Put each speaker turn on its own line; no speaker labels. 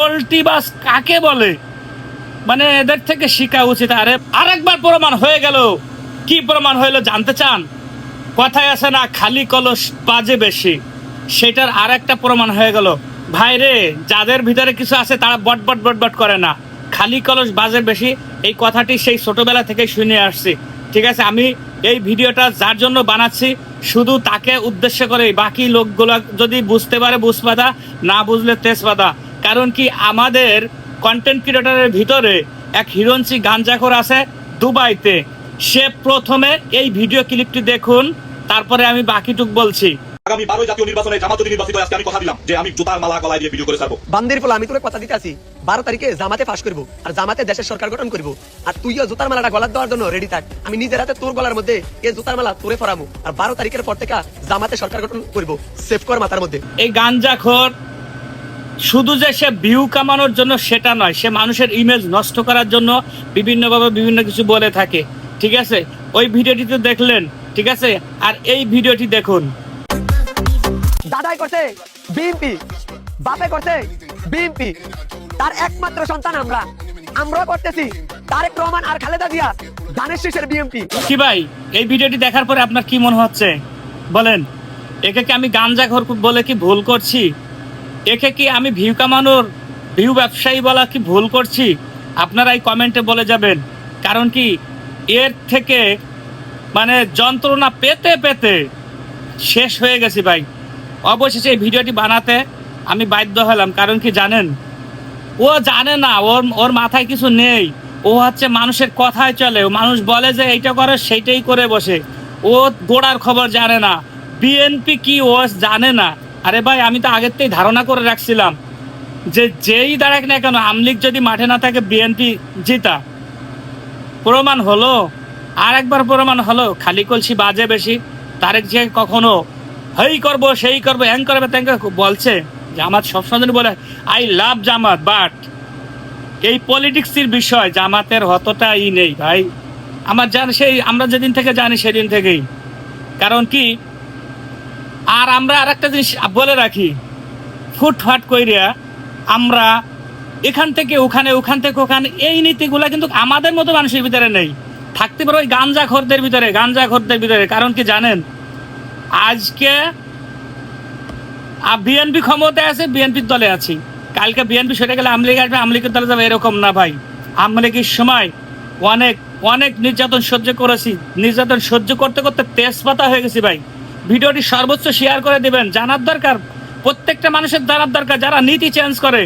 পোল্ট্রিবাজ কাকে বলে, মানে এদের থেকে শিখা উচিত। আরে আরেকবার প্রমাণ হয়ে গেল। কি প্রমাণ হইলো জানতে চান? কথায় আছে না, খালি কলস বাজে বেশি, সেটার আর একটা প্রমাণ হয়ে গেল। ভাইরে, যাদের ভিতরে কিছু আছে তারা বটবট বটবট করে না, খালি কলস বাজে বেশি। এই কথাটি সেই ছোটবেলা থেকে শুনে আসছি। ঠিক আছে, আমি এই ভিডিওটা যার জন্য বানাচ্ছি শুধু তাকে উদ্দেশ্য করে, বাকি লোকগুলো যদি বুঝতে পারে বুঝপাতা, না বুঝলে তেজপাতা। কারণ কি, আমাদের কন্টেন্ট ক্রিয়েটরের ভিতরে এক হিরঞ্চি গাঞ্জাখোর আছে দুবাইতে। সে প্রথমে এই ভিডিও ক্লিপটি দেখুন, তারপরে আমি বাকিটুক বলছি।
আগামী 12 জাতীয় নির্বাচনে জামাত যদি নির্বাচিত হয়, আজকে আমি কথা দিলাম যে আমি জুতার মালা গলায় দিয়ে ভিডিও করে ছাড়বো।
বান্দির ফলে আমি তোরে কথা দিতে আছি, 12 তারিখে জামাতে ফাঁস করবো আর জামাতে দেশের সরকার গঠন করবো। আর তুইও জুতার মালাটা গলার দেওয়ার জন্য রেডি থাক। আমি নিজের হাতে তোর গলার মধ্যে এই জুতার মালা তোরে পরামু, আর 12 তারিখের পর থেকে জামাতে সরকার গঠন করবো। সেভ কর মাথার মধ্যে।
এই গাঞ্জাখোর শুধু যে সে ভিউ কামানোর জন্য সেটা নয়, সে মানুষের ইমেজ নষ্ট করার জন্য বিভিন্নভাবে বিভিন্ন কিছু বলে থাকে। ঠিক আছে, ওই ভিডিওটি তো দেখলেন। ঠিক আছে, আর এই ভিডিওটি দেখুন।
দাদাই করছে বিএনপি, বাপে করছে বিএনপি, তার একমাত্র সন্তান আমরা করতেছি তারেক রহমান আর খালেদা জিয়া, ধানের শীষের বিএনপি।
কি ভাই, এই ভিডিওটি দেখার পরে আপনার কি মনে হচ্ছে বলেন? একে কি আমি গাঞ্জাখোর বলে কি ভুল করছি? একে কি আমি ভিউ কামানোর ভিউ ব্যবসায়ী বলা কি ভুল করছি? আপনারা এই কমেন্টে বলে যাবেন। কারণ কি, এর থেকে মানে যন্ত্রণা পেতে পেতে শেষ হয়ে গেছি ভাই। অবশেষে এই ভিডিওটি বানাতে আমি বাধ্য হলাম। কারণ কি জানেন, ও জানে না, ওর মাথায় কিছু নেই। ও হচ্ছে মানুষের কথায় চলে। মানুষ বলে যে এইটা করে সেইটাই করে বসে। ও গোড়ার খবর জানে না, বিএনপি কি ও জানে না। আরে ভাই, আমি তো আগের থেকেই ধারণা করে রাখছিলাম যে যেই দাঁড়াক না কেন, আওয়ামী লীগ যদি মাঠে না থাকে বিএনপি জিতা। প্রমাণ হলো, আর একবার প্রমাণ হলো, খালি কলসি বাজে বেশি। তারেক যে কখনো হেই করবো সেই করবো হ্যাং করবে ত্যাং বলছে। জামাত সবসময় বলে আই লাভ জামাত, বাট এই পলিটিক্সের বিষয় জামাতের অতটা নেই ভাই। আমার সেই আমরা যেদিন থেকে জানি সেদিন থেকেই। কারণ কি, আর আমরা আর একটা জিনিস বলে রাখি, ফুটফাট কইরা আমরা এখান থেকে ওখানে, ওখান থেকে ওখানে, এই নীতিগুলা কিন্তু আমাদের মতো মানুষের ভিতরে নেই। থাকতে পারে ওই গাঞ্জাখোরদের ভিতরে। কারণ কি জানেন, আজকে বিএনপি ক্ষমতায় আছে, বিএনপির দলে আছি, কালকে বিএনপি সরে গেলে আওয়ামী লীগ আসবে, আওয়ামী লীগের দলে যাবে, এরকম না ভাই। আওয়ামী লীগের সময় অনেক অনেক নির্যাতন সহ্য করেছি, নির্যাতন সহ্য করতে করতে তেজপাতা হয়ে গেছি ভাই। ভিডিওটি সর্বোচ্চ শেয়ার করে দিবেন, জানার দরকার, প্রত্যেকটা মানুষের জানার দরকার, যারা নীতি চেঞ্জ করে